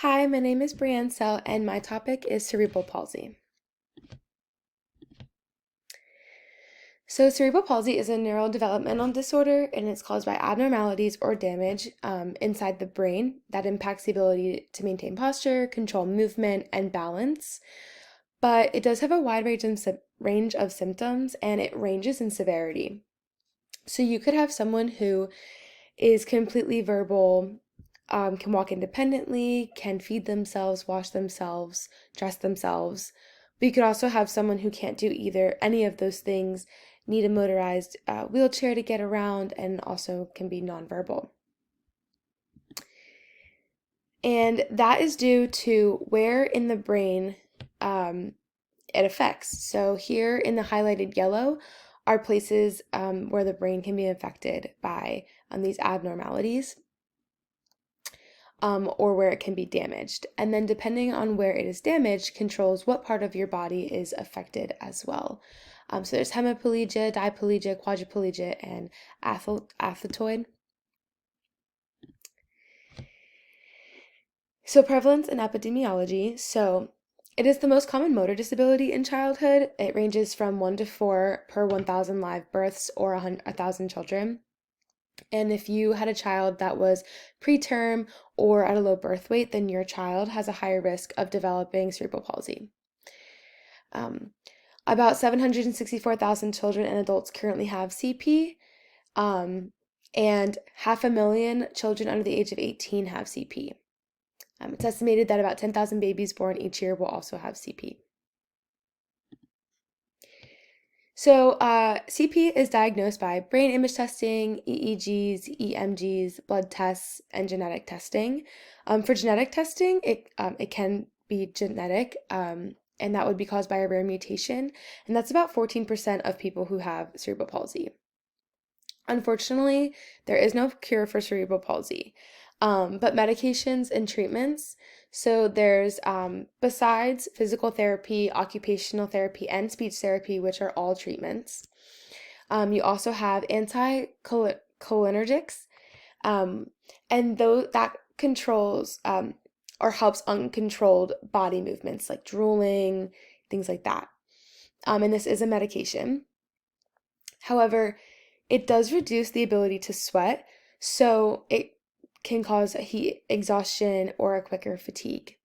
Hi, my name is Brianne Sell, and my topic is cerebral palsy. So, cerebral palsy is a neurodevelopmental disorder, and it's caused by abnormalities or damage inside the brain that impacts the ability to maintain posture, control movement, and balance. But it does have a wide range of symptoms, and it ranges in severity. So, you could have someone who is completely verbal, can walk independently, can feed themselves, wash themselves, dress themselves. But you could also have someone who can't do either any of those things, need a motorized wheelchair to get around, and also can be nonverbal. And that is due to where in the brain it affects. So here in the highlighted yellow are places where the brain can be affected by these abnormalities. Or where it can be damaged. And then, depending on where it is damaged, controls what part of your body is affected as well. So there's hemiplegia, diplegia, quadriplegia, and athetoid. So, prevalence and epidemiology. So, it is the most common motor disability in childhood. It ranges from 1 to 4 per 1,000 live births or 1,000 children. And if you had a child that was preterm or at a low birth weight, then your child has a higher risk of developing cerebral palsy. Um, about 764,000 children and adults currently have CP, and 500,000 children under the age of 18 have CP. It's estimated that about 10,000 babies born each year will also have CP. So, CP is diagnosed by brain image testing, EEGs, EMGs, blood tests, and genetic testing. For genetic testing, it can be genetic, and that would be caused by a rare mutation, and that's about 14% of people who have cerebral palsy. Unfortunately, there is no cure for cerebral palsy, but medications and treatments. So there's, besides physical therapy, occupational therapy, and speech therapy, which are all treatments, you also have anticholinergics, um, and that controls or helps uncontrolled body movements like drooling, things like that. And this is a medication. However, it does reduce the ability to sweat, so it can cause heat exhaustion or a quicker fatigue.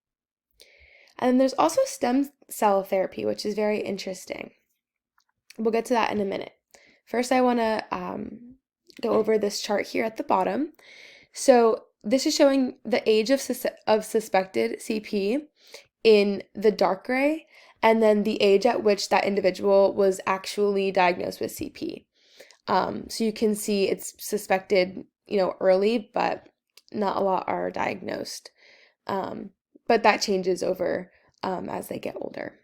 And there's also stem cell therapy, which is very interesting. We'll get to that in a minute. First, I want to go over this chart here at the bottom. So this is showing the age of suspected CP in the dark gray, and then the age at which that individual was actually diagnosed with CP. So you can see it's suspected, early, but not a lot are diagnosed. But that changes over as they get older.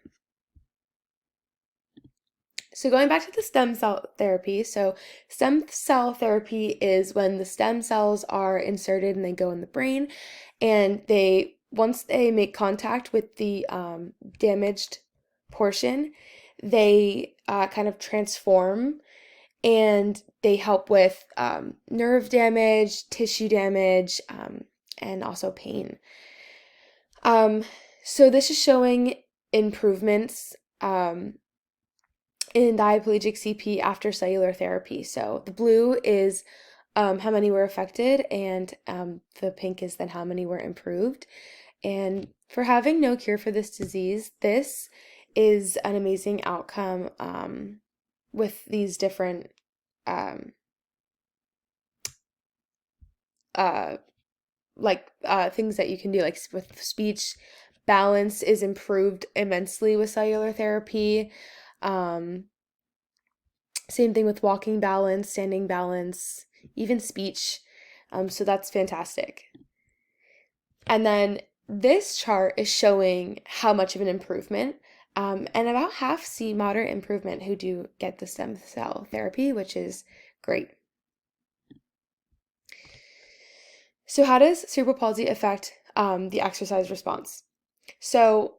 So going back to the stem cell therapy, so stem cell therapy is when the stem cells are inserted and they go in the brain, and once they make contact with the damaged portion, they kind of transform, and they help with nerve damage, tissue damage, and also pain. So this is showing improvements in diplegic CP after cellular therapy. So the blue is how many were affected, and the pink is then how many were improved. And for having no cure for this disease, this is an amazing outcome with these different um, uh, things that you can do, like with speech. Balance is improved immensely with cellular therapy. Same thing with walking balance, standing balance, even speech. So that's fantastic. And then this chart is showing how much of an improvement. And about half see moderate improvement who do get the stem cell therapy, which is great. So, how does cerebral palsy affect the exercise response? So,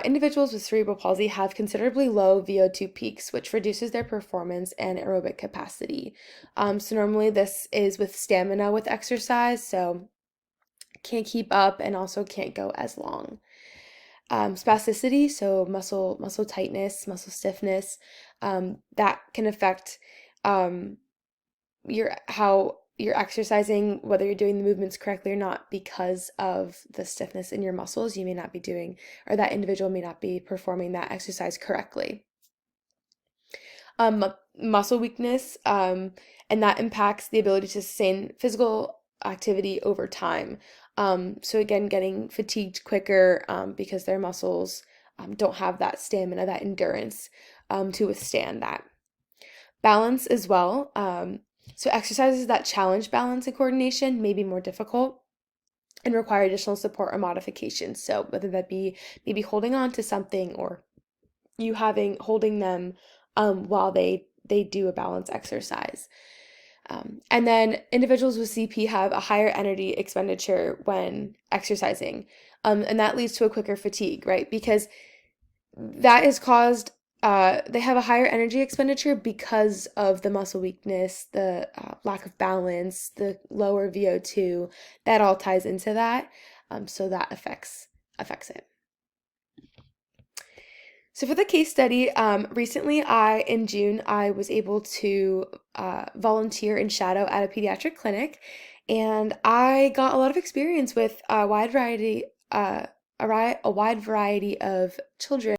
individuals with cerebral palsy have considerably low VO2 peaks, which reduces their performance and aerobic capacity. So normally this is with stamina with exercise, so can't keep up and also can't go as long. Spasticity, so muscle tightness, muscle stiffness, that can affect um, how you're exercising, whether you're doing the movements correctly or not, because of the stiffness in your muscles. You may not be doing, or that individual may not be performing that exercise correctly. Muscle weakness, and that impacts the ability to sustain physical activity over time. So again, getting fatigued quicker because their muscles don't have that stamina, that endurance to withstand that. Balance as well. So exercises that challenge balance and coordination may be more difficult and require additional support or modifications. So whether that be maybe holding on to something or you holding them while they do a balance exercise. And then individuals with CP have a higher energy expenditure when exercising, and that leads to a quicker fatigue, right? Because that is caused, they have a higher energy expenditure because of the muscle weakness, the lack of balance, the lower VO2, that all ties into that. So that affects it. So for the case study, recently in June, I was able to volunteer and shadow at a pediatric clinic, and I got a lot of experience with a wide variety of children